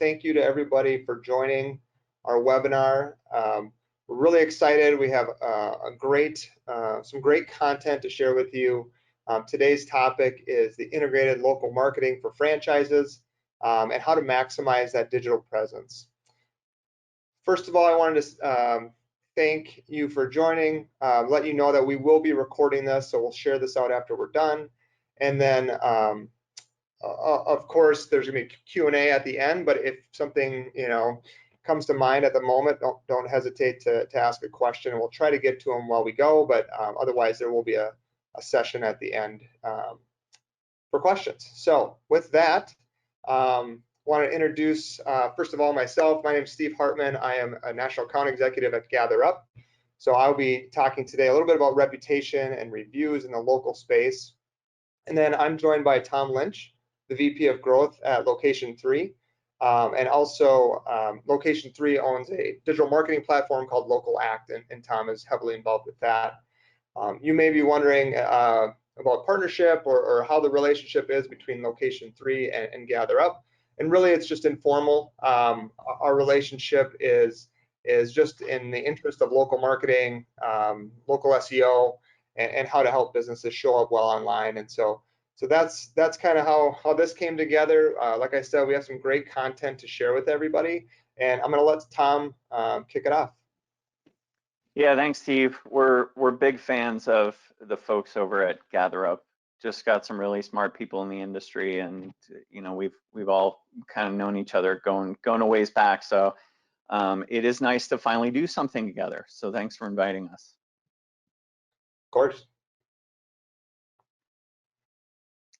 thank you to everybody for joining our webinar. We're really excited. We have some great content to share with you. Today's topic is the integrated local marketing for franchises and how to maximize that digital presence. First of all, I wanted to thank you for joining, let you know that we will be recording this, so we'll share this out after we're done. And then, of course, there's gonna be Q&A at the end, but if something comes to mind at the moment, don't hesitate to ask a question. We'll try to get to them while we go, but otherwise there will be a session at the end for questions. So with that, want to introduce, first of all, myself. My name is Steve Hartman. I am a National Account Executive at GatherUp. So I'll be talking today a little bit about reputation and reviews in the local space. And then I'm joined by Tom Lynch, the VP of Growth at Location 3. And also, Location 3 owns a digital marketing platform called Local Act, and Tom is heavily involved with that. You may be wondering about partnership or how the relationship is between Location 3 and GatherUp. And really, it's just informal. Our relationship is just in the interest of local marketing, local SEO, and how to help businesses show up well online. And so that's kind of how this came together. Like I said, we have some great content to share with everybody, and I'm going to let Tom kick it off. Yeah, thanks, Steve. We're big fans of the folks over at GatherUp. Just got some really smart people in the industry, and we've all kind of known each other going a ways back. So it is nice to finally do something together. So thanks for inviting us. Of course.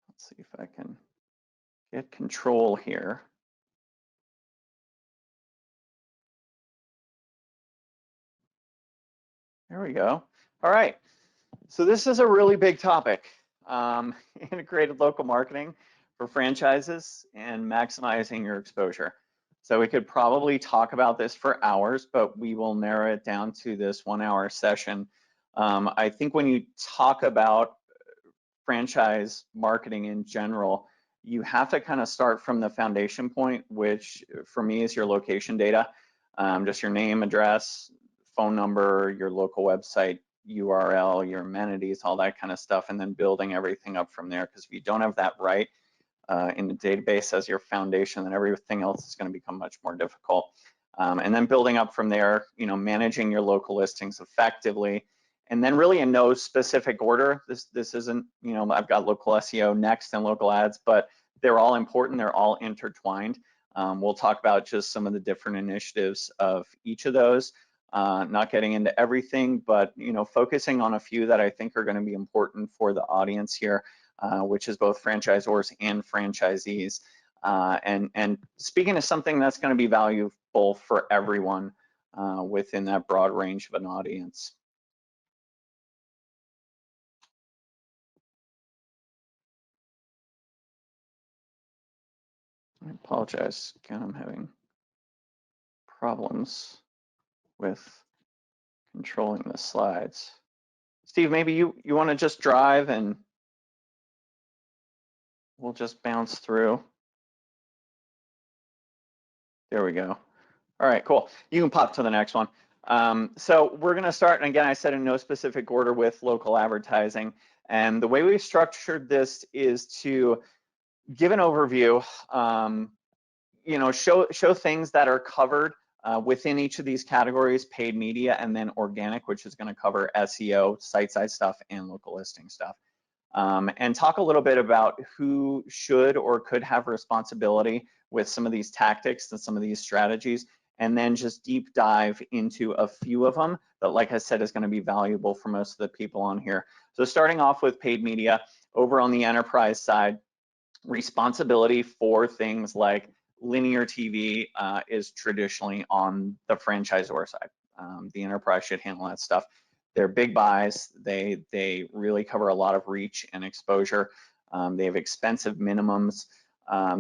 Let's see if I can get control here. There we go. All right. So this is a really big topic. Integrated local marketing for franchises and maximizing your exposure. So we could probably talk about this for hours, but we will narrow it down to this 1 hour session. I think when you talk about franchise marketing in general, you have to kind of start from the foundation point, which for me is your location data, just your name, address, phone number, your local website URL, your amenities, all that kind of stuff, and then building everything up from there. Because if you don't have that right in the database as your foundation, then everything else is going to become much more difficult. And then building up from there, managing your local listings effectively, and then really in no specific order. This isn't, I've got local SEO next and local ads, but they're all important. They're all intertwined. We'll talk about just some of the different initiatives of each of those. Not getting into everything, but focusing on a few that I think are going to be important for the audience here, which is both franchisors and franchisees. And speaking of something that's going to be valuable for everyone within that broad range of an audience. I apologize, again, I'm having problems with controlling the slides. Steve, maybe you want to just drive and we'll just bounce through. There we go. All right, cool. You can pop to the next one. So we're going to start, and again, I said in no specific order, with local advertising. And the way we've structured this is to give an overview, show things that are covered within each of these categories: paid media, and then organic, which is going to cover SEO, site-side stuff, and local listing stuff. And talk a little bit about who should or could have responsibility with some of these tactics and some of these strategies, and then just deep dive into a few of them that, like I said, is going to be valuable for most of the people on here. So starting off with paid media, over on the enterprise side, responsibility for things like linear TV is traditionally on the franchisor side. The enterprise should handle that stuff. They're big buys. They really cover a lot of reach and exposure. They have expensive minimums.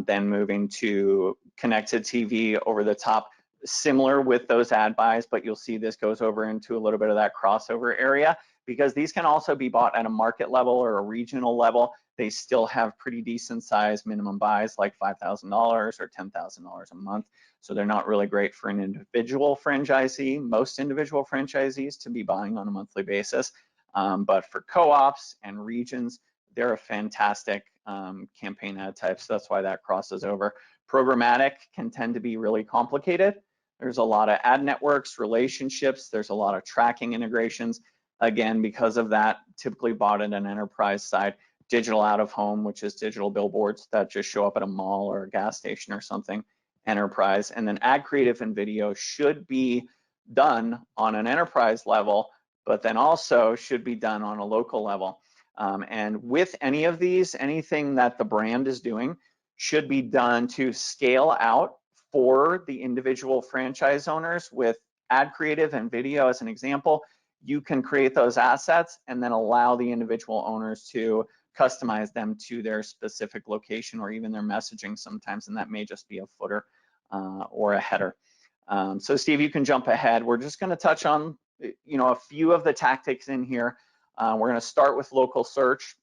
Then moving to connected TV over the top, similar with those ad buys, but you'll see this goes over into a little bit of that crossover area. because these can also be bought at a market level or a regional level. They still have pretty decent size minimum buys, like $5,000 or $10,000 a month. So they're not really great for an individual franchisee, most individual franchisees to be buying on a monthly basis. But for co-ops and regions, they're a fantastic campaign ad type. So that's why that crosses over. Programmatic can tend to be really complicated. There's a lot of ad networks, relationships. There's a lot of tracking integrations. Again, because of that, typically bought at an enterprise side. Digital out of home, which is digital billboards that just show up at a mall or a gas station or something, enterprise. And then ad creative and video should be done on an enterprise level, but then also should be done on a local level. And with any of these, anything that the brand is doing should be done to scale out for the individual franchise owners. With ad creative and video as an example, you can create those assets and then allow the individual owners to customize them to their specific location or even their messaging sometimes, and that may just be a footer or a header. So Steve, you can jump ahead. We're just going to touch on a few of the tactics in here. We're going to start with local search,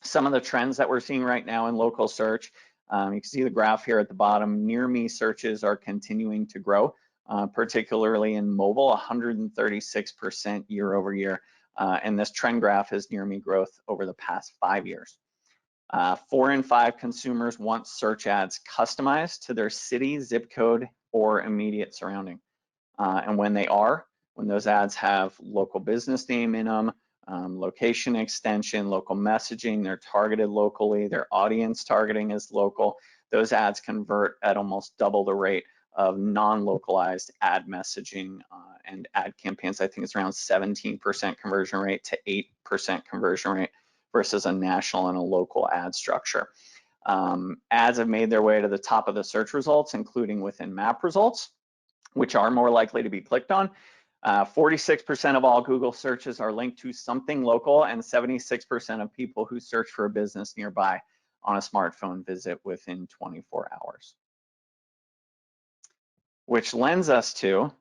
some of the trends that we're seeing right now in local search. You can see the graph here at the bottom. Near me searches are continuing to grow, particularly in mobile, 136% year over year. And this trend graph is near me growth over the past 5 years. 4 in 5 consumers want search ads customized to their city, zip code, or immediate surrounding. And when those ads have local business name in them, location extension, local messaging, they're targeted locally, their audience targeting is local, those ads convert at almost double the rate of non-localized ad messaging and ad campaigns. I think it's around 17% conversion rate to 8% conversion rate versus a national and a local ad structure. Ads have made their way to the top of the search results, including within map results, which are more likely to be clicked on. 46% of all Google searches are linked to something local, and 76% of people who search for a business nearby on a smartphone visit within 24 hours. Which lends us to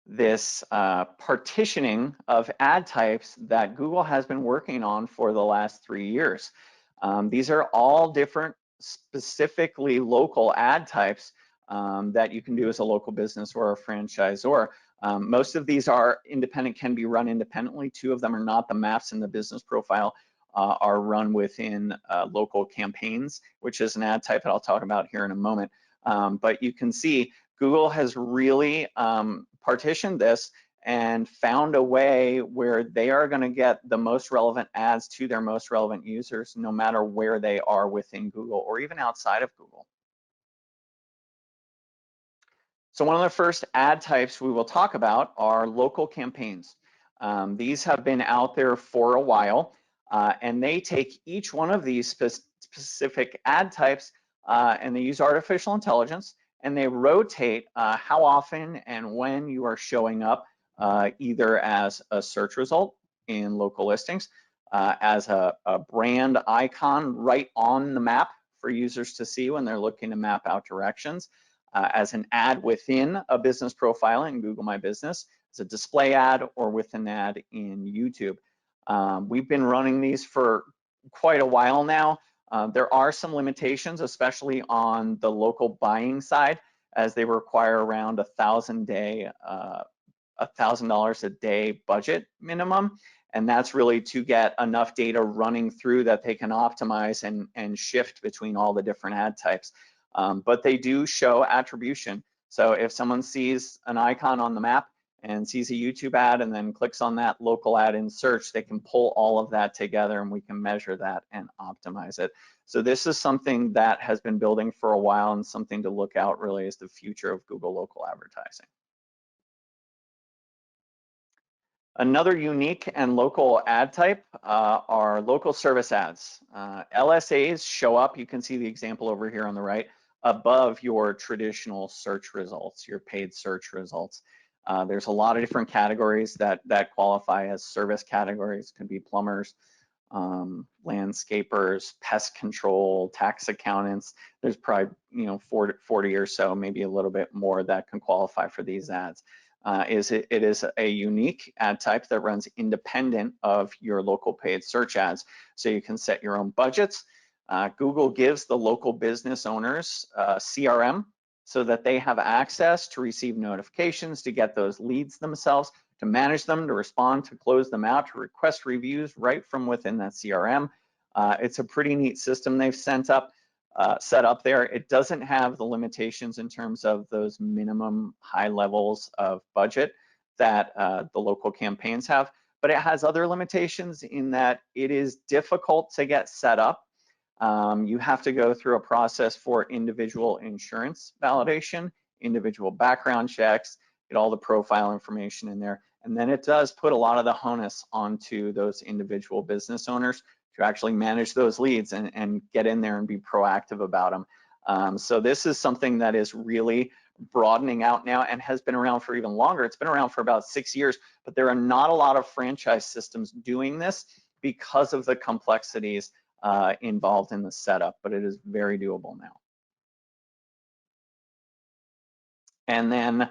this partitioning of ad types that Google has been working on for the last 3 years. These are all different specifically local ad types that you can do as a local business or a franchisor. Most of these are independent, can be run independently. 2 of them are not. The maps and the business profile are run within local campaigns, which is an ad type that I'll talk about here in a moment. But you can see Google has really partitioned this and found a way where they are going to get the most relevant ads to their most relevant users, no matter where they are within Google or even outside of Google. So one of the first ad types we will talk about are local campaigns. These have been out there for a while, and they take each one of these specific ad types and they use artificial intelligence, and they rotate how often and when you are showing up either as a search result in local listings, as a brand icon right on the map for users to see when they're looking to map out directions, as an ad within a business profile in Google My Business, as a display ad, or with an ad in YouTube. We've been running these for quite a while now. There are some limitations, especially on the local buying side, as they require around $1,000 a day budget minimum. And that's really to get enough data running through that they can optimize and shift between all the different ad types. But they do show attribution. So if someone sees an icon on the map and sees a YouTube ad and then clicks on that local ad in search, they can pull all of that together and we can measure that and optimize it. So this is something that has been building for a while and something to look out really as the future of Google local advertising. Another unique and local ad type are local service ads. LSAs show up, you can see the example over here on the right, above your traditional search results, your paid search results. There's a lot of different categories that qualify as service categories. Could be plumbers, landscapers, pest control, tax accountants. There's probably 40 or so, maybe a little bit more that can qualify for these ads. It is a unique ad type that runs independent of your local paid search ads. So you can set your own budgets. Google gives the local business owners CRM so that they have access to receive notifications, to get those leads themselves, to manage them, to respond, to close them out, to request reviews right from within that CRM. It's a pretty neat system they've set up there. It doesn't have the limitations in terms of those minimum high levels of budget that the local campaigns have, but it has other limitations in that it is difficult to get set up. You have to go through a process for individual insurance validation, individual background checks, get all the profile information in there. And then it does put a lot of the onus onto those individual business owners to actually manage those leads and get in there and be proactive about them. So this is something that is really broadening out now and has been around for even longer. It's been around for about 6 years, but there are not a lot of franchise systems doing this because of the complexities involved in the setup, but it is very doable now. And then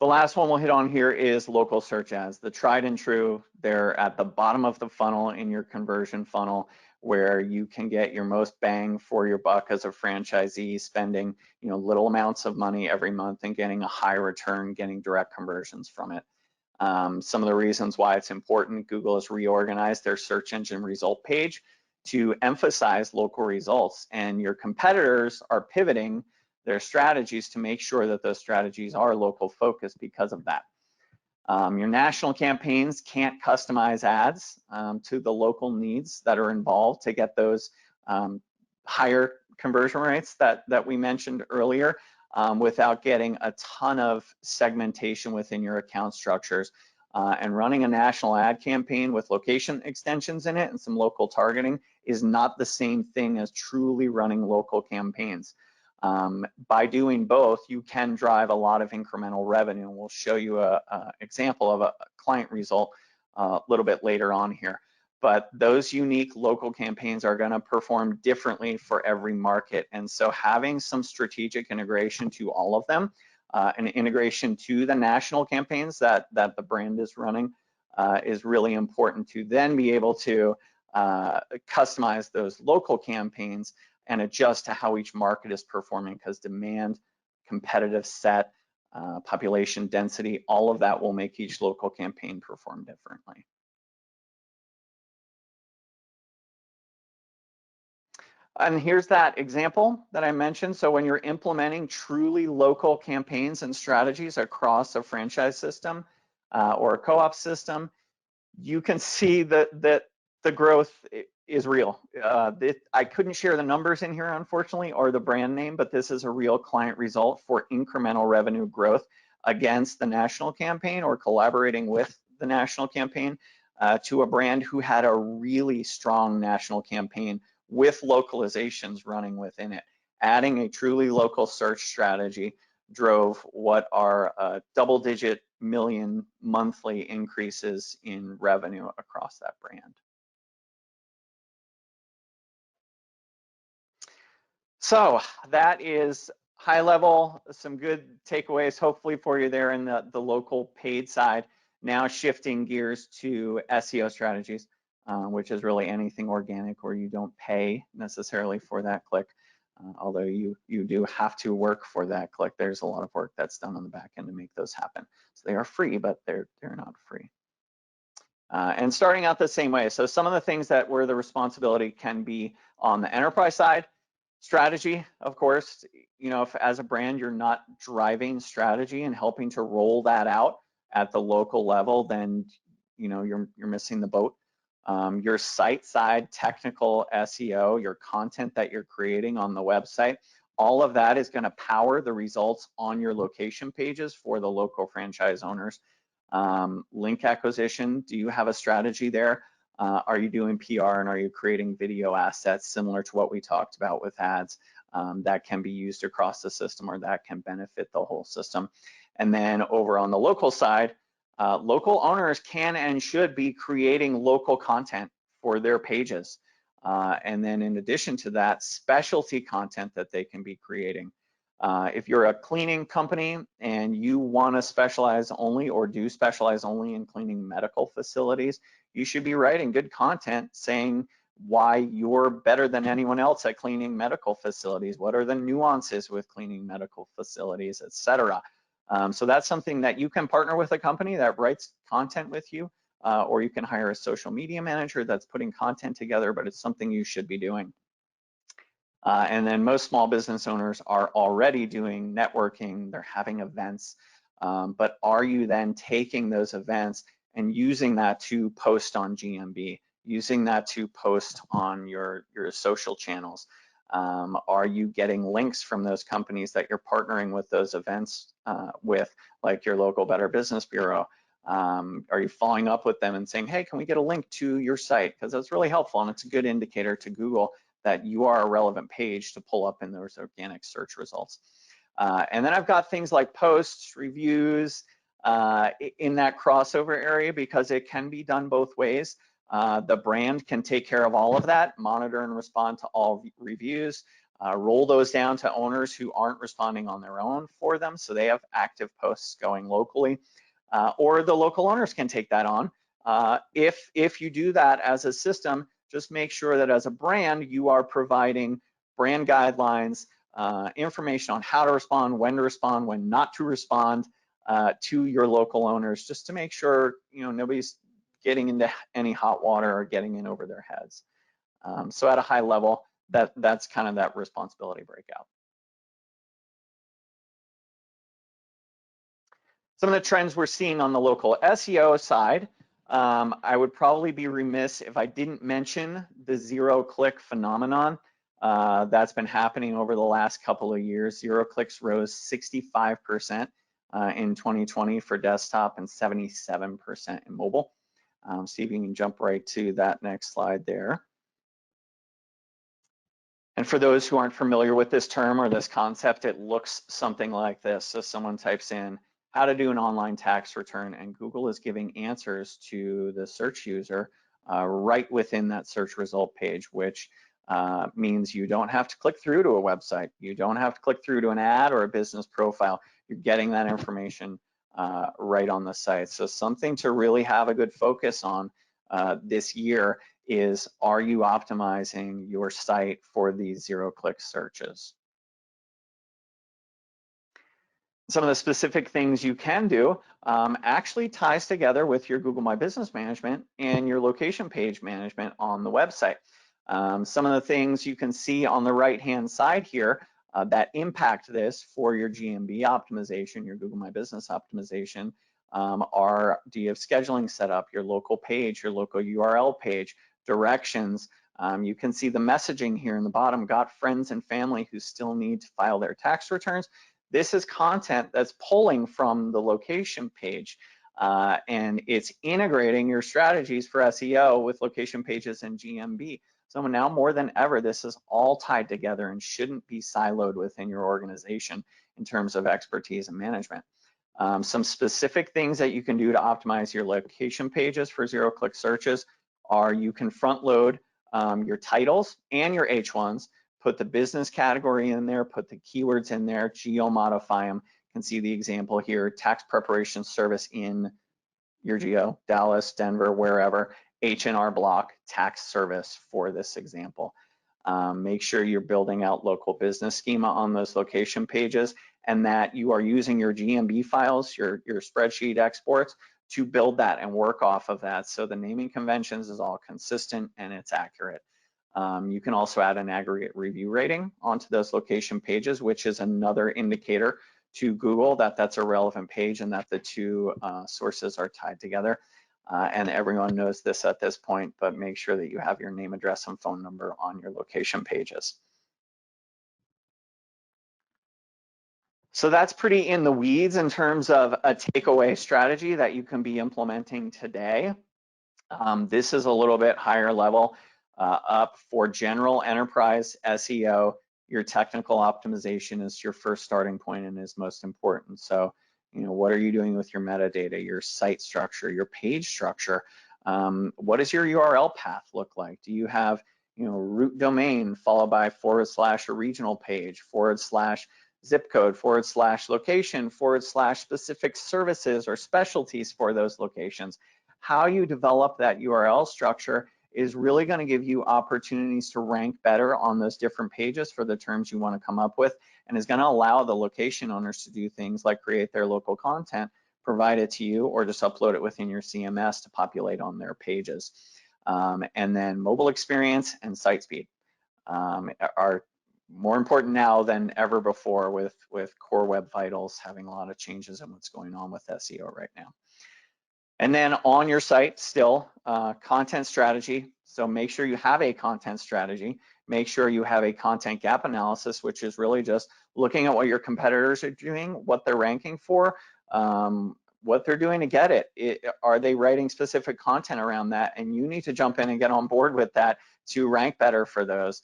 the last one we'll hit on here is local search ads, the tried and true. They're at the bottom of the funnel in your conversion funnel, where you can get your most bang for your buck as a franchisee, spending little amounts of money every month and getting a high return, getting direct conversions from it. Some of the reasons why it's important: Google has reorganized their search engine result page to emphasize local results, and your competitors are pivoting their strategies to make sure that those strategies are local focused because of that. Your national campaigns can't customize ads to the local needs that are involved to get those higher conversion rates that we mentioned earlier without getting a ton of segmentation within your account structures. And running a national ad campaign with location extensions in it and some local targeting is not the same thing as truly running local campaigns. By doing both, you can drive a lot of incremental revenue. And we'll show you an example of a client result a little bit later on here. But those unique local campaigns are going to perform differently for every market. And so having some strategic integration to all of them, an integration to the national campaigns that the brand is running is really important to then be able to customize those local campaigns and adjust to how each market is performing, because demand, competitive set, population density, all of that will make each local campaign perform differently. And here's that example that I mentioned. So when you're implementing truly local campaigns and strategies across a franchise system or a co-op system, you can see that the growth is real. I couldn't share the numbers in here, unfortunately, or the brand name, but this is a real client result for incremental revenue growth against the national campaign or collaborating with the national campaign to a brand who had a really strong national campaign with localizations running within it. Adding a truly local search strategy drove what are double-digit million monthly increases in revenue across that brand. So that is high level, some good takeaways hopefully for you there in the local paid side. Now shifting gears to SEO strategies, which is really anything organic where you don't pay necessarily for that click. Although you do have to work for that click. There's a lot of work that's done on the back end to make those happen. So they are free, but they're not free. And starting out the same way. So some of the things that where the responsibility can be on the enterprise side, strategy, of course. If as a brand you're not driving strategy and helping to roll that out at the local level, then you're missing the boat. Your site side technical SEO, your content that you're creating on the website, all of that is going to power the results on your location pages for the local franchise owners. Link acquisition, do you have a strategy there? Are you doing PR and are you creating video assets similar to what we talked about with ads that can be used across the system or that can benefit the whole system? And then over on the local side, local owners can and should be creating local content for their pages. And then in addition to that, specialty content that they can be creating. If you're a cleaning company and you want to specialize only or do specialize only in cleaning medical facilities, you should be writing good content saying why you're better than anyone else at cleaning medical facilities. What are the nuances with cleaning medical facilities, etc. So that's something that you can partner with a company that writes content with you, or you can hire a social media manager that's putting content together, but it's something you should be doing. And then most small business owners are already doing networking, they're having events, but are you then taking those events and using that to post on GMB, using that to post on your social channels? Are you getting links from those companies that you're partnering with those events with, like your local Better Business Bureau? Are you following up with them and saying, hey, can we get a link to your site? Because that's really helpful and it's a good indicator to Google that you are a relevant page to pull up in those organic search results. And then I've got things like posts, reviews in that crossover area, because it can be done both ways. The brand can take care of all of that, monitor and respond to all reviews, roll those down to owners who aren't responding on their own for them, so they have active posts going locally, or the local owners can take that on. If you do that as a system, just make sure that as a brand, you are providing brand guidelines, information on how to respond, when not to respond to your local owners, just to make sure nobody's getting into any hot water or getting in over their heads. So at a high level, that's kind of that responsibility breakout. Some of the trends we're seeing on the local SEO side, I would probably be remiss if I didn't mention the zero-click phenomenon. That's been happening over the last couple of years. Zero clicks rose 65% in 2020 for desktop and 77% in mobile. See if you can jump right to that next slide there. And for those who aren't familiar with this term or this concept, it looks something like this. So someone types in how to do an online tax return, and Google is giving answers to the search user right within that search result page, which means you don't have to click through to a website. You don't have to click through to an ad or a business profile. You're getting that information right on the site. So something to really have a good focus on this year is, are you optimizing your site for these zero-click searches? Some of the specific things you can do actually ties together with your Google My Business Management and your location page management on the website. Some of the things you can see on the right-hand side here that impact this for your GMB optimization, your Google My Business optimization, are, do you have scheduling set up, your local page, your local URL page, directions. You can see the messaging here in the bottom, got friends and family who still need to file their tax returns. This is content that's pulling from the location page, and it's integrating your strategies for SEO with location pages and GMB. So now more than ever, this is all tied together and shouldn't be siloed within your organization in terms of expertise and management. Some specific things that you can do to optimize your location pages for zero-click searches are, you can front load your titles and your H1s, put the business category in there, put the keywords in there, geo-modify them. You can see the example here, tax preparation service in your geo, Dallas, Denver, wherever, H&R block, tax service for this example. Make sure you're building out local business schema on those location pages, and that you are using your GMB files, your spreadsheet exports, to build that and work off of that, so the naming conventions is all consistent and it's accurate. You can also add an aggregate review rating onto those location pages, which is another indicator to Google that that's a relevant page and that the two sources are tied together. And everyone knows this at this point, but make sure that you have your name, address, and phone number on your location pages. So that's pretty in the weeds in terms of a takeaway strategy that you can be implementing today. This is a little bit higher level up for general enterprise SEO. Your technical optimization is your first starting point and is most important. So, what are you doing with your metadata, your site structure, your page structure? What does your URL path look like? Do you have, root domain followed by / a regional page / zip code / location / specific services or specialties for those locations. How you develop that URL structure is really going to give you opportunities to rank better on those different pages for the terms you want to come up with, and is going to allow the location owners to do things like create their local content, provide it to you, or just upload it within your CMS to populate on their pages. And then mobile experience and site speed are more important now than ever before with Core Web Vitals having a lot of changes in what's going on with SEO right now. And then on your site still, content strategy. So make sure you have a content strategy. Make sure you have a content gap analysis, which is really just looking at what your competitors are doing, what they're ranking for, what they're doing to get it. Are they writing specific content around that? And you need to jump in and get on board with that to rank better for those.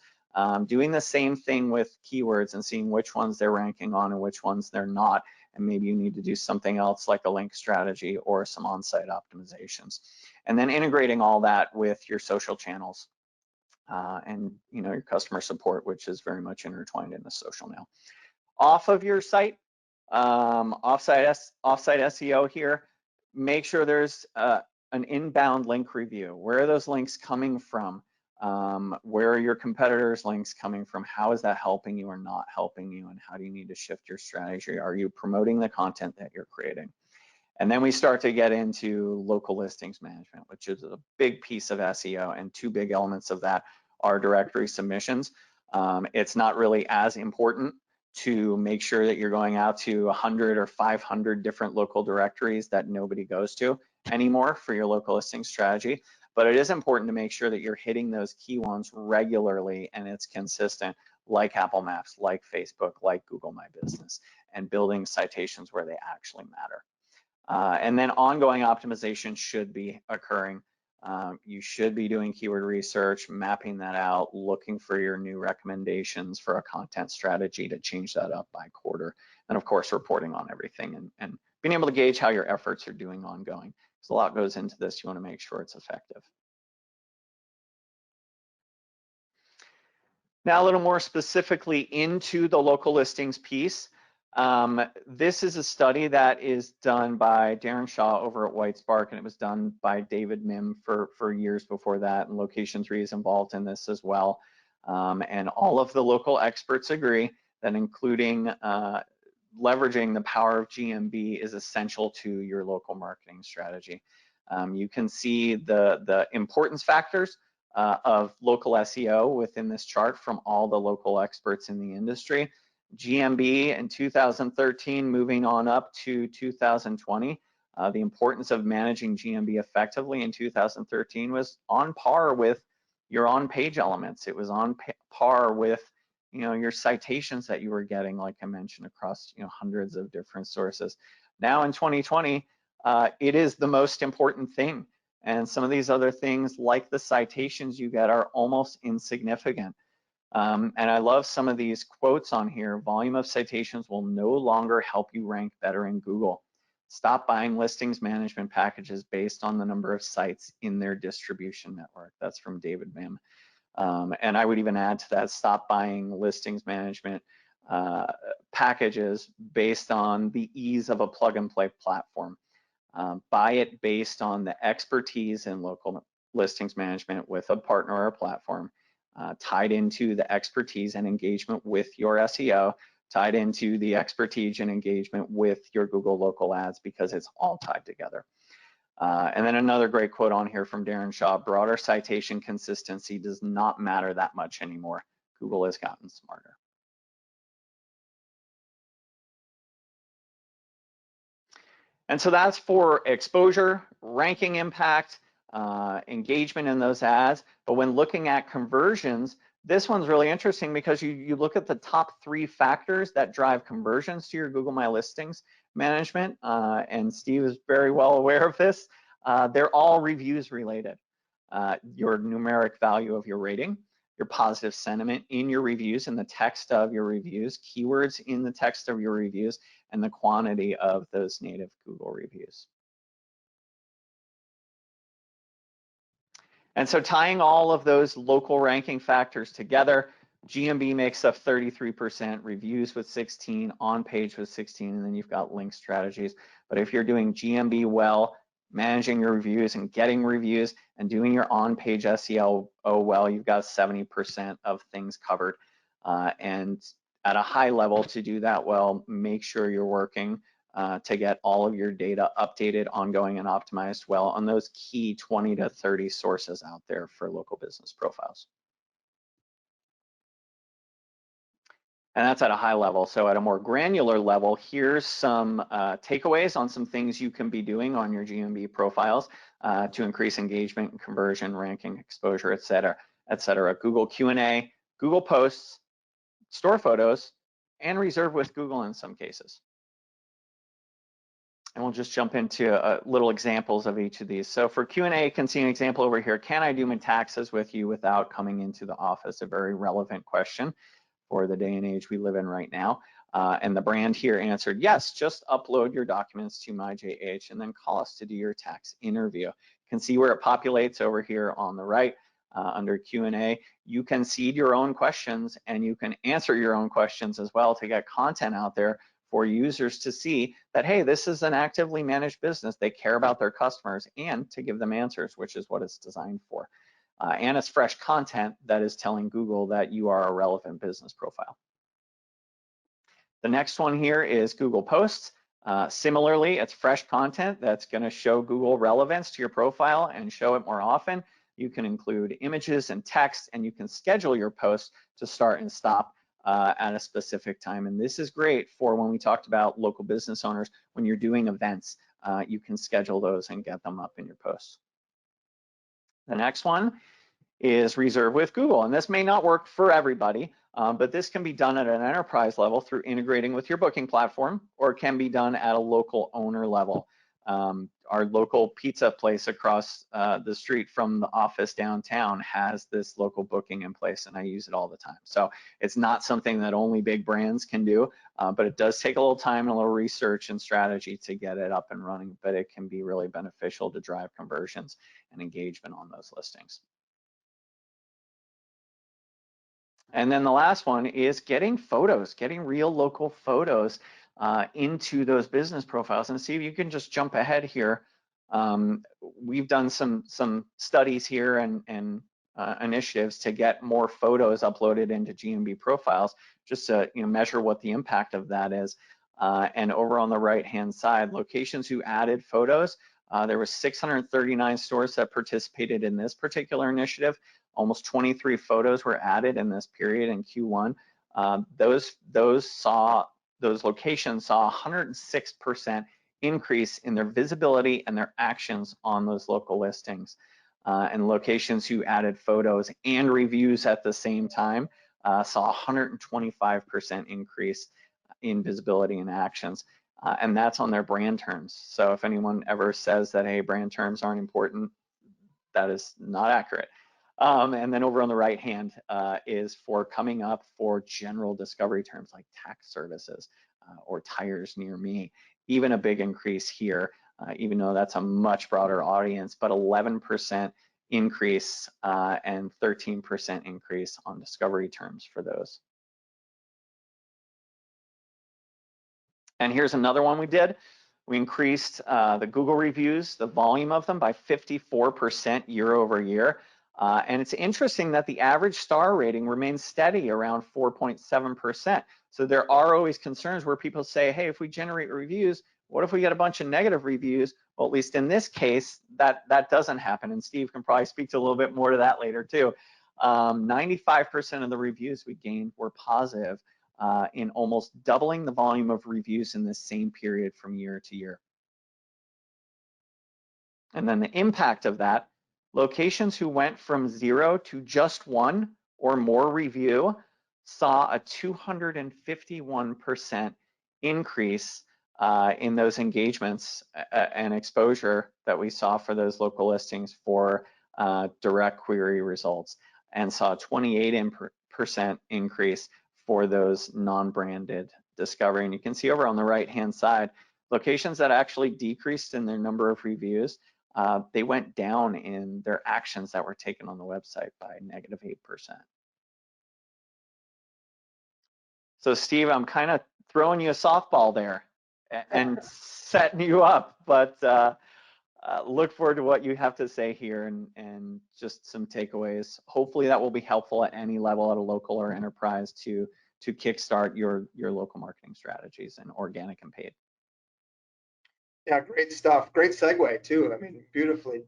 Doing the same thing with keywords and seeing which ones they're ranking on and which ones they're not. And maybe you need to do something else like a link strategy or some on-site optimizations. And then integrating all that with your social channels and your customer support, which is very much intertwined in the social now. Off of your site, offsite SEO here, make sure there's an inbound link review. Where are those links coming from? Where are your competitors' links coming from? How is that helping you or not helping you? And how do you need to shift your strategy? Are you promoting the content that you're creating? And then we start to get into local listings management, which is a big piece of SEO, and two big elements of that are directory submissions. It's not really as important to make sure that you're going out to 100 or 500 different local directories that nobody goes to anymore for your local listing strategy. But it is important to make sure that you're hitting those key ones regularly and it's consistent, like Apple Maps, like Facebook, like Google My Business, and building citations where they actually matter. And then ongoing optimization should be occurring. You should be doing keyword research, mapping that out, looking for your new recommendations for a content strategy to change that up by quarter. And of course, reporting on everything and being able to gauge how your efforts are doing ongoing. So a lot goes into this. You want to make sure it's effective. Now, a little more specifically into the local listings piece. This is a study that is done by Darren Shaw over at Whitespark, and it was done by David Mim for years before that, and Location 3 is involved in this as well. And all of the local experts agree that including leveraging the power of GMB is essential to your local marketing strategy. You can see the importance factors of local SEO within this chart from all the local experts in the industry. GMB in 2013, moving on up to 2020. The importance of managing GMB effectively in 2013 was on par with your on-page elements. It was on par with your citations that you were getting, like I mentioned, across hundreds of different sources. Now in 2020, it is the most important thing. And some of these other things, like the citations you get, are almost insignificant. And I love some of these quotes on here. Volume of citations will no longer help you rank better in Google. Stop buying listings management packages based on the number of sites in their distribution network. That's from David Mim. And I would even add to that, stop buying listings management packages based on the ease of a plug and play platform. Buy it based on the expertise in local listings management with a partner or a platform, tied into the expertise and engagement with your SEO, tied into the expertise and engagement with your Google local ads, because it's all tied together. And then another great quote on here from Darren Shaw: broader citation consistency does not matter that much anymore. Google has gotten smarter. And so that's for exposure, ranking impact, engagement in those ads. But when looking at conversions, this one's really interesting because you look at the top 3 factors that drive conversions to your Google My Listings management, and Steve is very well aware of this. They're all reviews related. Your numeric value of your rating, your positive sentiment in your reviews and the text of your reviews, keywords in the text of your reviews, and the quantity of those native Google reviews. And so tying all of those local ranking factors together, GMB makes up 33%, reviews with 16, on page with 16, and then you've got link strategies. But if you're doing GMB well, managing your reviews and getting reviews and doing your on-page SEO well, you've got 70% of things covered. And at a high level, to do that well, make sure you're working to get all of your data updated, ongoing, and optimized well on those key 20 to 30 sources out there for local business profiles. And that's at a high level. So at a more granular level, here's some takeaways on some things you can be doing on your GMB profiles to increase engagement and conversion, ranking, exposure, et cetera, et cetera. Google Q&A, Google Posts, store photos, and reserve with Google in some cases. And we'll just jump into little examples of each of these. So for Q&A, you can see an example over here. Can I do my taxes with you without coming into the office? A very relevant question for the day and age we live in right now. And the brand here answered, yes, just upload your documents to MyJH and then call us to do your tax interview. You can see where it populates over here on the right under Q&A. You can seed your own questions and you can answer your own questions as well to get content out there for users to see that, hey, this is an actively managed business. They care about their customers and to give them answers, which is what it's designed for. And it's fresh content that is telling Google that you are a relevant business profile. The next one here is Google Posts. Similarly, it's fresh content that's going to show Google relevance to your profile and show it more often. You can include images and text, and you can schedule your posts to start and stop at a specific time. And this is great for when we talked about local business owners, when you're doing events, you can schedule those and get them up in your posts. The next one is reserve with Google. And this may not work for everybody, but this can be done at an enterprise level through integrating with your booking platform, or it can be done at a local owner level. Our local pizza place across the street from the office downtown has this local booking in place, and I use it all the time. So it's not something that only big brands can do, but it does take a little time and a little research and strategy to get it up and running, but it can be really beneficial to drive conversions and engagement on those listings. And then the last one is getting photos, getting real local photos into those business profiles. And Steve, you can just jump ahead here. We've done some studies here and initiatives to get more photos uploaded into GMB profiles, just to measure what the impact of that is. And over on the right-hand side, locations who added photos, there were 639 stores that participated in this particular initiative. Almost 23 photos were added in this period in Q1. Those locations saw 106% increase in their visibility and their actions on those local listings. And locations who added photos and reviews at the same time saw 125% increase in visibility and actions. And that's on their brand terms. So if anyone ever says that, hey, brand terms aren't important, that is not accurate. And then over on the right hand is for coming up for general discovery terms like tax services or tires near me. Even a big increase here, even though that's a much broader audience, but 11% increase and 13% increase on discovery terms for those. And here's another one we did. We increased the Google reviews, the volume of them by 54% year over year. And it's interesting that the average star rating remains steady around 4.7%. So there are always concerns where people say, hey, if we generate reviews, what if we get a bunch of negative reviews? Well, at least in this case, that doesn't happen. And Steve can probably speak to a little bit more to that later too. 95% of the reviews we gained were positive, in almost doubling the volume of reviews in the same period from year to year. And then the impact of that, locations who went from 0 to just 1 or more review saw a 251% increase in those engagements and exposure that we saw for those local listings for direct query results, and saw a 28% increase for those non-branded discovery. And you can see over on the right-hand side, locations that actually decreased in their number of reviews, they went down in their actions that were taken on the website by -8%. So Steve, I'm kind of throwing you a softball there and setting you up, but look forward to what you have to say here and just some takeaways. Hopefully that will be helpful at any level at a local or enterprise to kickstart your local marketing strategies and organic and paid. Yeah, great stuff. Great segue too. I mean, beautifully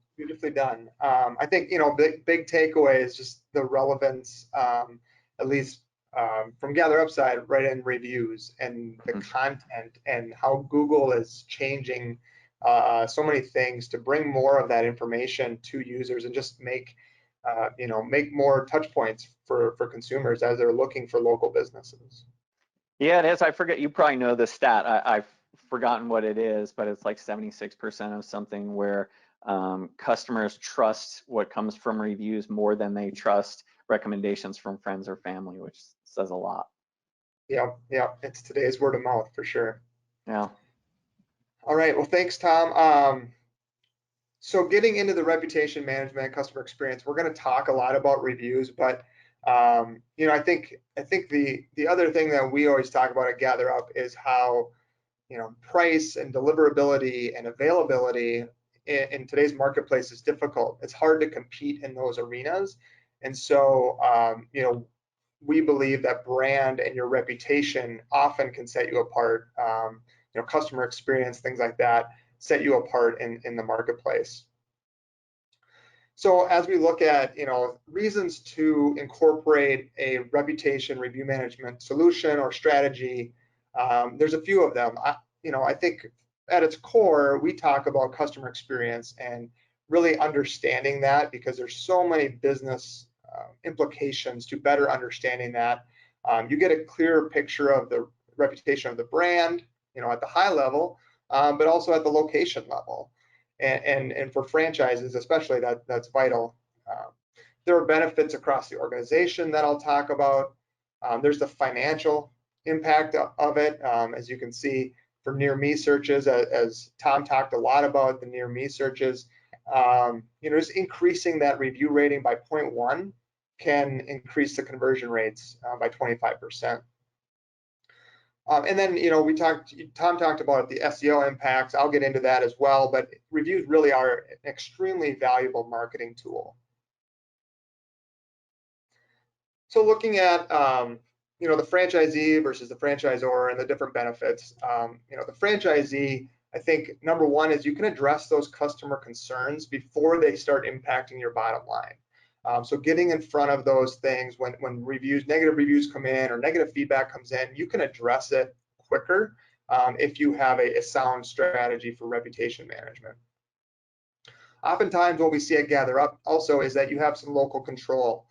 done. I think, big takeaway is just the relevance, at least from GatherUp side, right, in reviews and the content and how Google is changing so many things to bring more of that information to users and just make more touch points for consumers as they're looking for local businesses. Yeah, it is. I forget, you probably know the stat. I've forgotten what it is, but it's like 76% of something where customers trust what comes from reviews more than they trust recommendations from friends or family, which says a lot. Yeah, it's today's word of mouth for sure. Yeah. All right, well, thanks, Tom. So getting into the reputation management, customer experience, we're going to talk a lot about reviews, but I think the other thing that we always talk about at GatherUp is how price and deliverability and availability in today's marketplace is difficult. It's hard to compete in those arenas, and so we believe that brand and your reputation often can set you apart. Customer experience, things like that, set you apart in the marketplace. So as we look at reasons to incorporate a reputation review management solution or strategy, there's a few of them. I think at its core we talk about customer experience and really understanding that, because there's so many business implications to better understanding that. You get a clearer picture of the reputation of the brand, at the high level, but also at the location level. And for franchises especially, that's vital. There are benefits across the organization that I'll talk about. There's the financial impact of it, as you can see for near me searches, as Tom talked a lot about the near me searches. Just increasing that review rating by 0.1 can increase the conversion rates by 25%. And then, Tom talked about the SEO impacts. I'll get into that as well, but reviews really are an extremely valuable marketing tool. So looking at, the franchisee versus the franchisor and the different benefits, the franchisee, I think number one is you can address those customer concerns before they start impacting your bottom line. So getting in front of those things when negative reviews come in or negative feedback comes in, you can address it quicker if you have a sound strategy for reputation management. Oftentimes what we see at GatherUp also is that you have some local control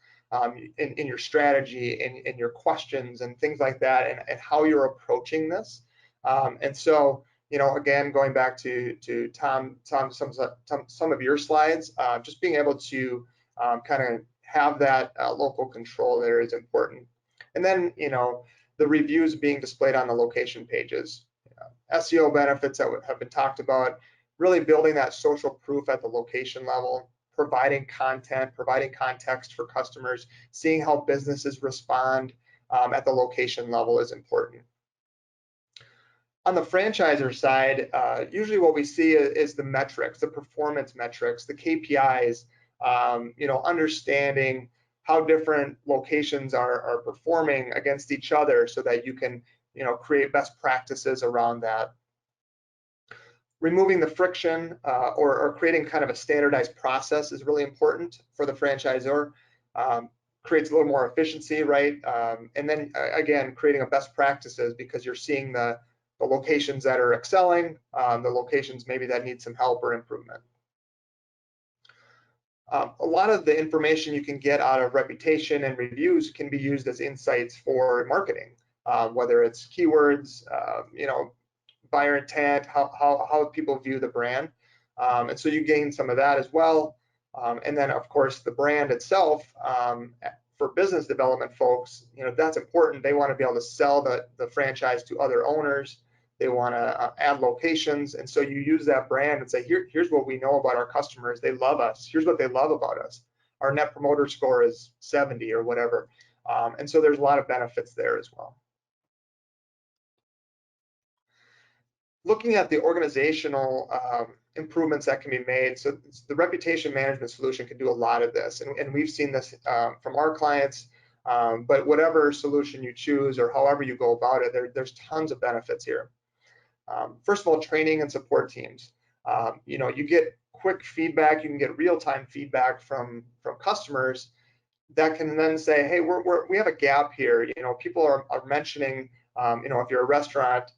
in your strategy, in your questions and things like that, and how you're approaching this. And so, again, going back to Tom, some of your slides, just being able to kind of have that local control there is important. And then, the reviews being displayed on the location pages. SEO benefits that have been talked about, really building that social proof at the location level, providing content, providing context for customers, seeing how businesses respond at the location level is important. On the franchisor side, usually what we see is the metrics, the performance metrics, the KPIs, understanding how different locations are performing against each other so that you can, create best practices around that. Removing the friction or creating kind of a standardized process is really important for the franchisor. Creates a little more efficiency, right? And then again, creating a best practices, because you're seeing the locations that are excelling, the locations maybe that need some help or improvement. A lot of the information you can get out of reputation and reviews can be used as insights for marketing, whether it's keywords, buyer intent, how people view the brand. And so you gain some of that as well. And then of course the brand itself, for business development folks, that's important. They want to be able to sell the franchise to other owners. They want to add locations. And so you use that brand and say, here's what we know about our customers. They love us. Here's what they love about us. Our net promoter score is 70 or whatever. And so there's a lot of benefits there as well. looking at the organizational improvements that can be made. So the reputation management solution can do a lot of this, and we've seen this from our clients. But whatever solution you choose or however you go about it, there's tons of benefits here. First of all, training and support teams. You get quick feedback, you can get real-time feedback from customers that can then say, hey, we have a gap here. People are mentioning, if you're a restaurant,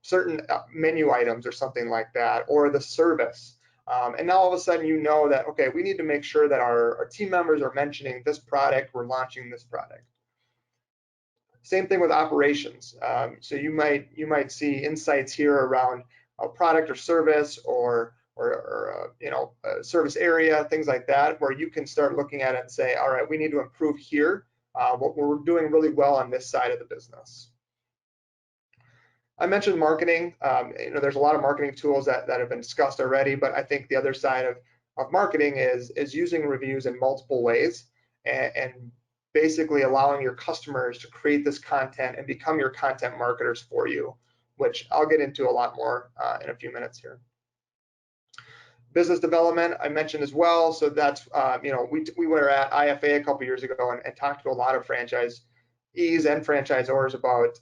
certain menu items or something like that, or the service. And now all of a sudden you know that, okay, we need to make sure that our team members are mentioning this product, we're launching this product. Same thing with operations. So you might see insights here around a product or service or a service area, things like that, where you can start looking at it and say, all right, we need to improve here. What we're doing really well on this side of the business. I mentioned marketing. There's a lot of marketing tools that have been discussed already, but I think the other side of marketing is using reviews in multiple ways and basically allowing your customers to create this content and become your content marketers for you, which I'll get into a lot more in a few minutes here. Business development, I mentioned as well. So that's, we were at IFA a couple years ago and talked to a lot of franchisees and franchisors about,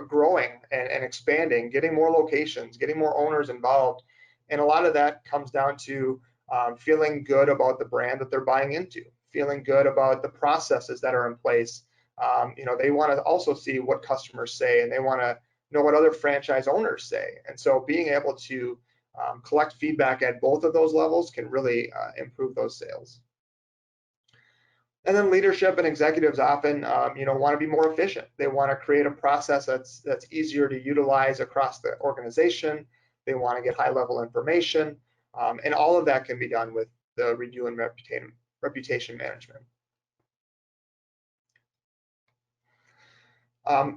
growing and expanding, getting more locations, getting more owners involved. And a lot of that comes down to feeling good about the brand that they're buying into, feeling good about the processes that are in place. They want to also see what customers say, and they want to know what other franchise owners say. And so being able to collect feedback at both of those levels can really improve those sales. And then leadership and executives often, want to be more efficient. They want to create a process that's easier to utilize across the organization. They want to get high-level information, and all of that can be done with the review and reputation management.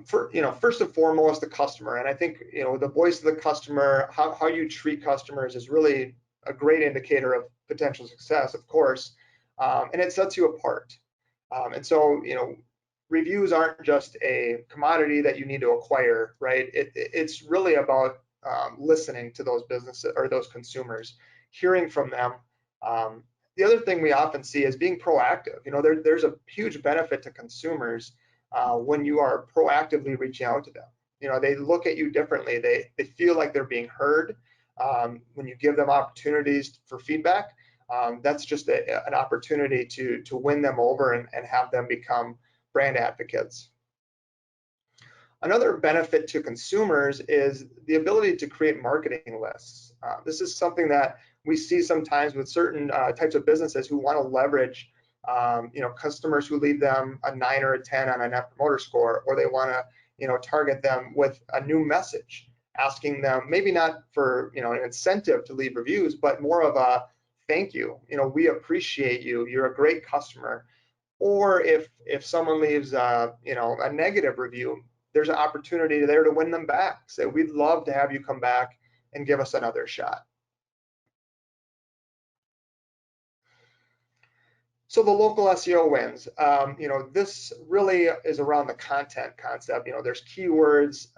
First and foremost, the customer, and I think the voice of the customer, how you treat customers is really a great indicator of potential success, of course, and it sets you apart. And so reviews aren't just a commodity that you need to acquire, right? It's really about listening to those businesses or those consumers, hearing from them. The other thing we often see is being proactive. There's a huge benefit to consumers when you are proactively reaching out to them. They look at you differently. They feel like they're being heard. When you give them opportunities for feedback, that's just an opportunity to win them over and have them become brand advocates. Another benefit to consumers is the ability to create marketing lists. This is something that we see sometimes with certain types of businesses who want to leverage customers who leave them a 9 or a 10 on a Net Promoter Score, or they want to target them with a new message, asking them maybe not for an incentive to leave reviews, but more of a thank you. We appreciate you. You're a great customer. Or if someone leaves a negative review, there's an opportunity there to win them back. Say, we'd love to have you come back and give us another shot. So the local SEO wins. This really is around the content concept. There's keywords,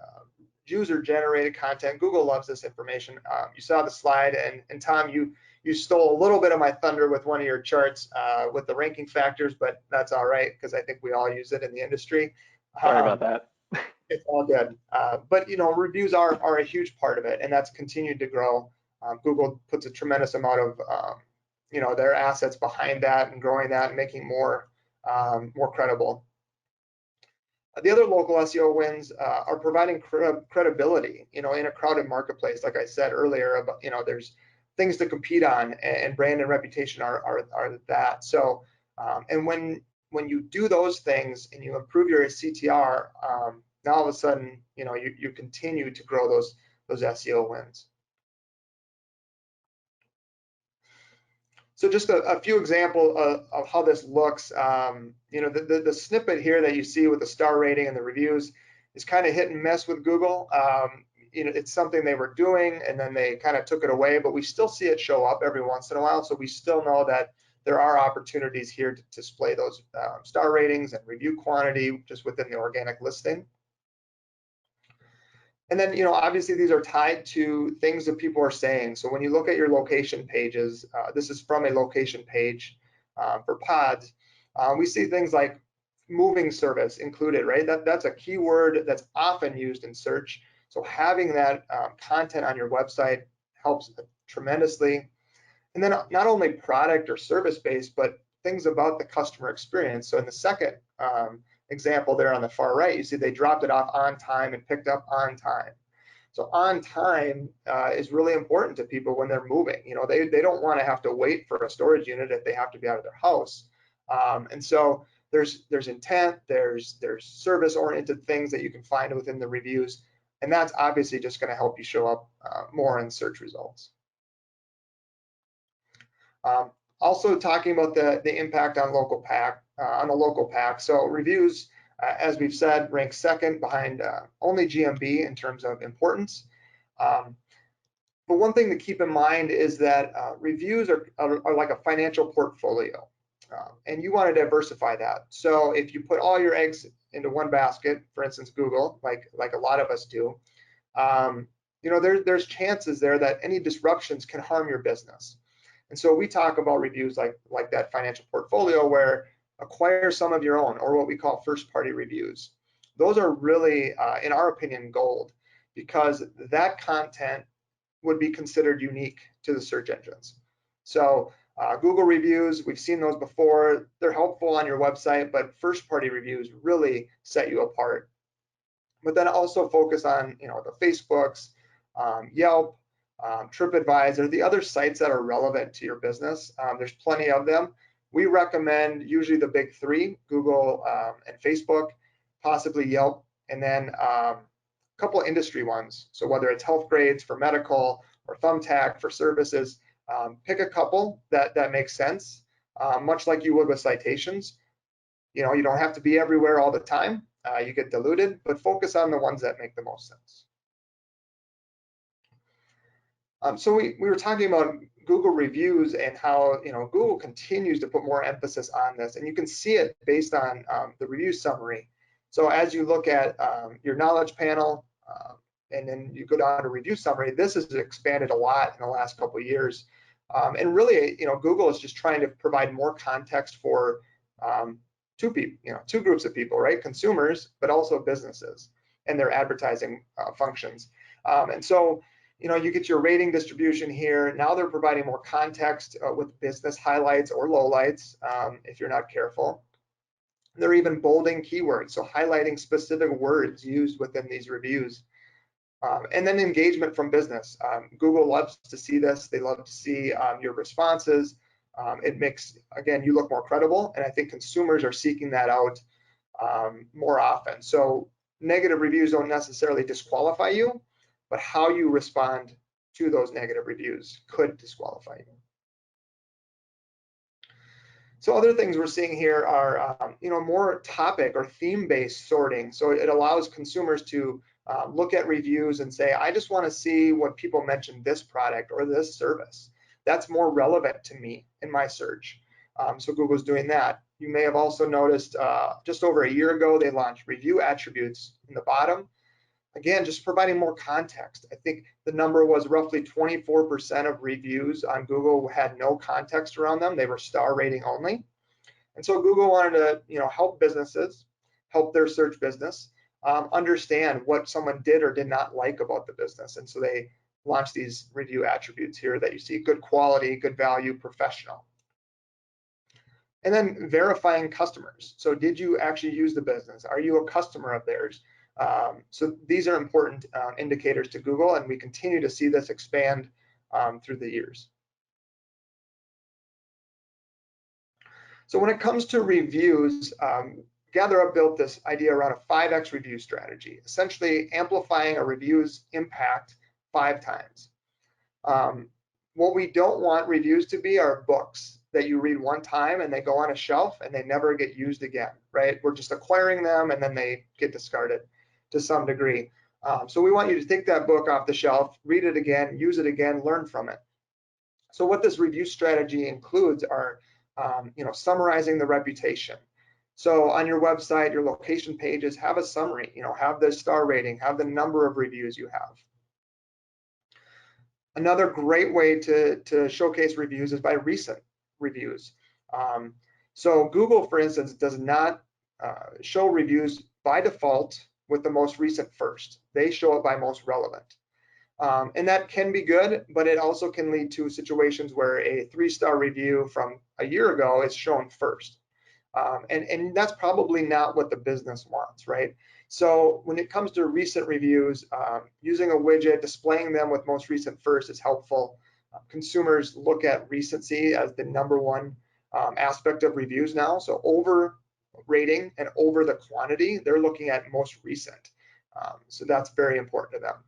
user-generated content. Google loves this information. You saw the slide, and Tom, you stole a little bit of my thunder with one of your charts with the ranking factors, but that's all right because I think we all use it in the industry. Sorry about that. It's all good. But reviews are a huge part of it, and that's continued to grow. Google puts a tremendous amount of their assets behind that and growing that and making more credible. The other local SEO wins are providing credibility, in a crowded marketplace. Like I said earlier, about there's things to compete on, and brand and reputation are that. So, and when you do those things and you improve your CTR, now all of a sudden, you continue to grow those SEO wins. So just a few examples of how this looks. The snippet here that you see with the star rating and the reviews is kind of hit and miss with Google. It's something they were doing and then they kind of took it away, but we still see it show up every once in a while. So we still know that there are opportunities here to display those star ratings and review quantity just within the organic listing. And then, obviously these are tied to things that people are saying. So when you look at your location pages, this is from a location page for pods, we see things like moving service included, right? That's a keyword that's often used in search. So having that content on your website helps tremendously. And then not only product or service based, but things about the customer experience. So in the second example there on the far right, you see they dropped it off on time and picked up on time. So on time is really important to people when they're moving. They don't want to have to wait for a storage unit if they have to be out of their house. And so there's intent, there's service-oriented things that you can find within the reviews, and that's obviously just going to help you show up more in search results. Also talking about the impact on on the local pack. So reviews, as we've said, rank second behind only GMB in terms of importance. But one thing to keep in mind is that reviews are like a financial portfolio, and you want to diversify that. So if you put all your eggs into one basket, for instance, Google, like a lot of us do, there's chances there that any disruptions can harm your business. And so we talk about reviews like that financial portfolio, where acquire some of your own, or what we call first-party reviews. Those are really, in our opinion, gold, because that content would be considered unique to the search engines. So Google reviews, we've seen those before. They're helpful on your website, but first-party reviews really set you apart. But then also focus on, the Facebooks, Yelp, TripAdvisor, the other sites that are relevant to your business. There's plenty of them. We recommend usually the big three, Google and Facebook, possibly Yelp, and then a couple of industry ones. So whether it's Health Grades for medical or Thumbtack for services, pick a couple that makes sense, much like you would with citations. You don't have to be everywhere all the time. You get diluted, but focus on the ones that make the most sense. So we were talking about Google reviews and how Google continues to put more emphasis on this, and you can see it based on the review summary. So as you look at your knowledge panel, and then you go down to review summary, this has expanded a lot in the last couple of years. And really, Google is just trying to provide more context for two groups of people, right? Consumers, but also businesses and their advertising functions. And so you get your rating distribution here. Now they're providing more context with business highlights or lowlights if you're not careful. They're even bolding keywords, so highlighting specific words used within these reviews. And then engagement from business. Google loves to see this. They love to see your responses. It makes, again, you look more credible, and I think consumers are seeking that out more often. So negative reviews don't necessarily disqualify you, but how you respond to those negative reviews could disqualify you. So other things we're seeing here are, more topic or theme-based sorting. So it allows consumers to look at reviews and say, I just want to see what people mentioned this product or this service. That's more relevant to me in my search. So Google's doing that. You may have also noticed just over a year ago, they launched review attributes in the bottom. Again, just providing more context. I think the number was roughly 24% of reviews on Google had no context around them. They were star rating only. And so Google wanted to, help businesses, help their search business, understand what someone did or did not like about the business. And so they launched these review attributes here that you see: good quality, good value, professional. And then verifying customers. So did you actually use the business? Are you a customer of theirs? So these are important indicators to Google, and we continue to see this expand through the years. So when it comes to reviews, GatherUp built this idea around a 5x review strategy, essentially amplifying a review's impact 5 times. What we don't want reviews to be are books that you read one time and they go on a shelf and they never get used again, right? We're just acquiring them and then they get discarded to some degree. So we want you to take that book off the shelf, read it again, use it again, learn from it. So what this review strategy includes are, summarizing the reputation, So on your website, your location pages, have a summary, have the star rating, have the number of reviews you have. Another great way to showcase reviews is by recent reviews. So Google, for instance, does not show reviews by default with the most recent first. They show it by most relevant. And that can be good, but it also can lead to situations where a 3-star review from a year ago is shown first. And that's probably not what the business wants, right? So when it comes to recent reviews, using a widget, displaying them with most recent first is helpful. Consumers look at recency as the #1 aspect of reviews now. So over rating and over the quantity, they're looking at most recent. So that's very important to them.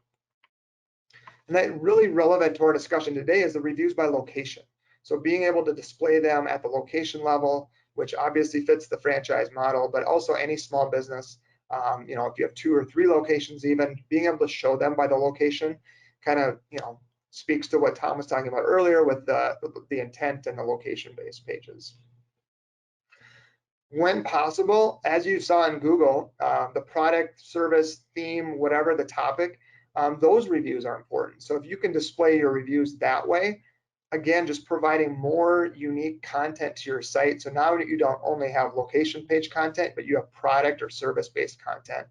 And that really relevant to our discussion today is the reviews by location. So being able to display them at the location level, which obviously fits the franchise model, but also any small business, if you have 2 or 3 locations even, being able to show them by the location kind of, speaks to what Tom was talking about earlier with the intent and the location-based pages. When possible, as you saw in Google, the product, service, theme, whatever the topic, those reviews are important. So if you can display your reviews that way, again, just providing more unique content to your site. So now you don't only have location page content, but you have product or service-based content.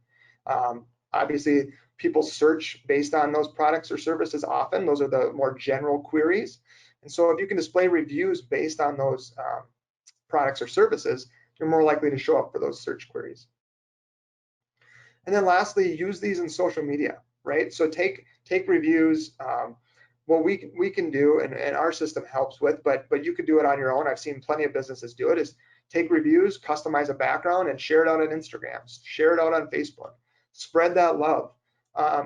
Obviously, people search based on those products or services often. Those are the more general queries. And so if you can display reviews based on those products or services, you're more likely to show up for those search queries. And then lastly, use these in social media, right? So take reviews. What we can do, and our system helps with, but you could do it on your own. I've seen plenty of businesses do it, is take reviews, customize a background, and share it out on Instagram, share it out on Facebook, spread that love.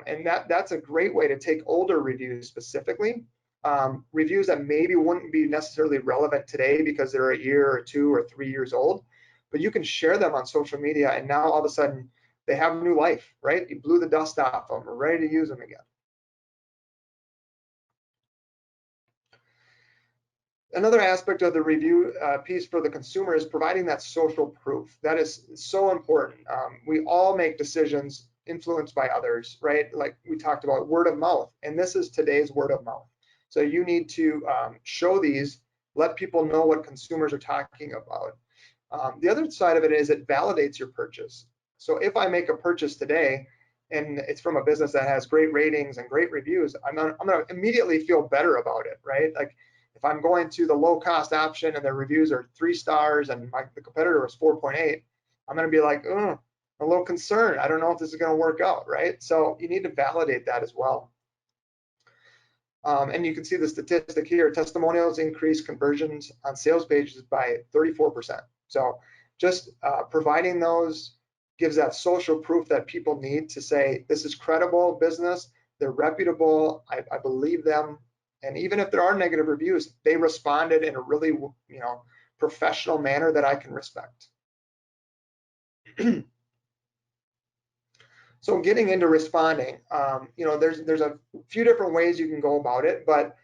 And that's a great way to take older reviews specifically, reviews that maybe wouldn't be necessarily relevant today because they're a year or 2 or 3 years old, but you can share them on social media, and now all of a sudden they have new life, right? You blew the dust off them, we're ready to use them again. Another aspect of the review piece for the consumer is providing that social proof. That is so important. We all make decisions influenced by others, right? Like we talked about word of mouth, and this is today's word of mouth. So you need to show these, let people know what consumers are talking about. The other side of it is it validates your purchase. So if I make a purchase today and it's from a business that has great ratings and great reviews, I'm gonna immediately feel better about it, right? Like if I'm going to the low cost option and their reviews are 3 stars and the competitor was 4.8, I'm gonna be like, a little concerned. I don't know if this is gonna work out, right? So you need to validate that as well. And you can see the statistic here, testimonials increase conversions on sales pages by 34%. So just providing those gives that social proof that people need to say, this is credible business, they're reputable, I believe them. And even if there are negative reviews, they responded in a really, professional manner that I can respect. So getting into responding, there's a few different ways you can go about it, but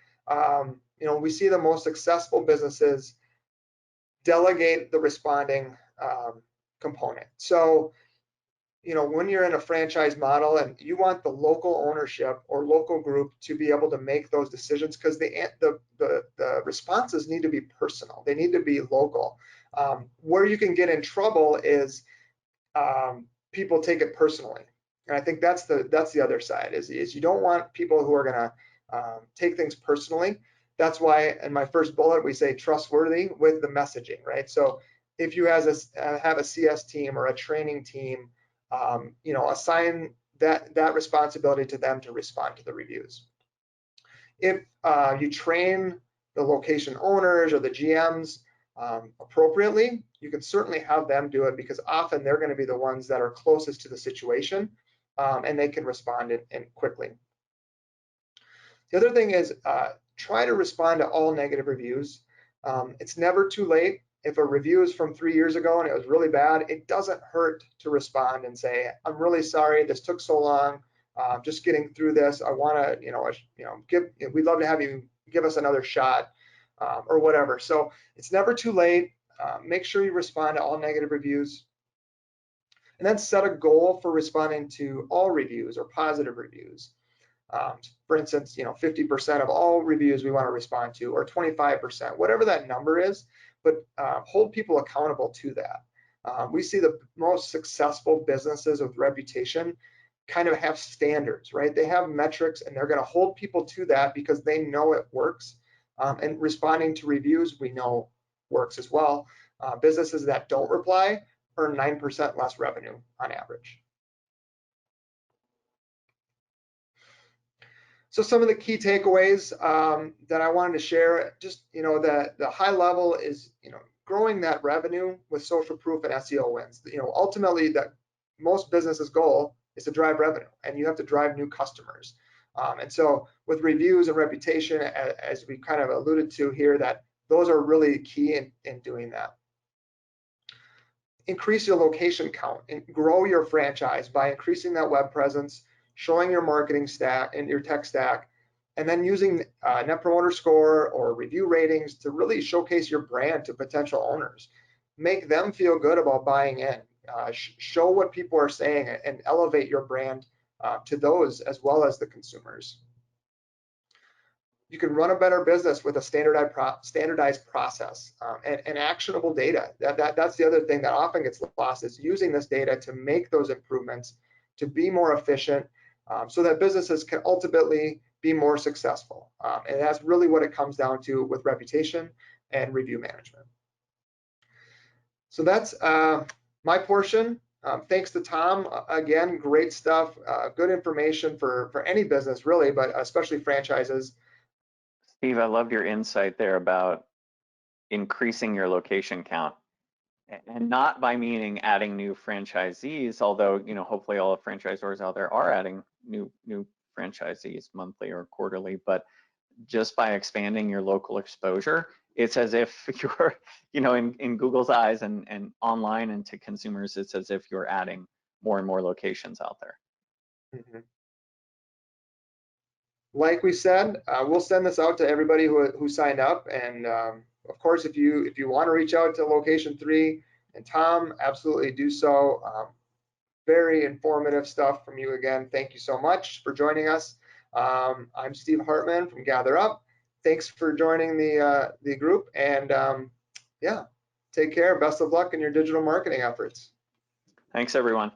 we see the most successful businesses delegate the responding component. So, when you're in a franchise model and you want the local ownership or local group to be able to make those decisions, because the responses need to be personal, they need to be local. Where you can get in trouble is people take it personally. And I think that's the other side is you don't want people who are going to take things personally. That's why in my first bullet we say trustworthy with the messaging, right? So if you have a CS team or a training team, assign that responsibility to them to respond to the reviews. If you train the location owners or the GMs appropriately, you can certainly have them do it because often they're going to be the ones that are closest to the situation. And they can respond in quickly. The other thing is try to respond to all negative reviews. It's never too late. If a review is from 3 years ago and it was really bad, it doesn't hurt to respond and say, I'm really sorry, this took so long. Just getting through this. I want to, we'd love to have you give us another shot or whatever. So it's never too late. Make sure you respond to all negative reviews. And then set a goal for responding to all reviews or positive reviews. For instance, 50% of all reviews we want to respond to, or 25%, whatever that number is, but hold people accountable to that. We see the most successful businesses with reputation kind of have standards, right? They have metrics and they're going to hold people to that because they know it works. And responding to reviews, we know works as well. Businesses that don't reply earn 9% less revenue on average. So some of the key takeaways that I wanted to share, just the high level is growing that revenue with social proof and SEO wins. Ultimately, that most businesses' goal is to drive revenue, and you have to drive new customers. And so with reviews and reputation, as we kind of alluded to here, that those are really key in doing that. Increase your location count and grow your franchise by increasing that web presence, showing your marketing stack and your tech stack, and then using Net Promoter Score or review ratings to really showcase your brand to potential owners. Make them feel good about buying in. Show what people are saying and elevate your brand to those as well as the consumers. You can run a better business with a standardized process and actionable data. That's the other thing that often gets lost, is using this data to make those improvements, to be more efficient, so that businesses can ultimately be more successful. And that's really what it comes down to with reputation and review management. So that's my portion. Thanks to Tom. Again, great stuff, good information for any business really, but especially franchises. Steve, I loved your insight there about increasing your location count, and not by meaning adding new franchisees, although hopefully all the franchisors out there are adding new franchisees monthly or quarterly, but just by expanding your local exposure, it's as if you're, in Google's eyes and online and to consumers, it's as if you're adding more and more locations out there. Mm-hmm. Like we said, we'll send this out to everybody who signed up, and of course, if you want to reach out to Location 3 and Tom, absolutely do so. Very informative stuff from you again. Thank you so much for joining us. I'm Steve Hartman from GatherUp. Thanks for joining the group, and yeah, take care. Best of luck in your digital marketing efforts. Thanks, everyone.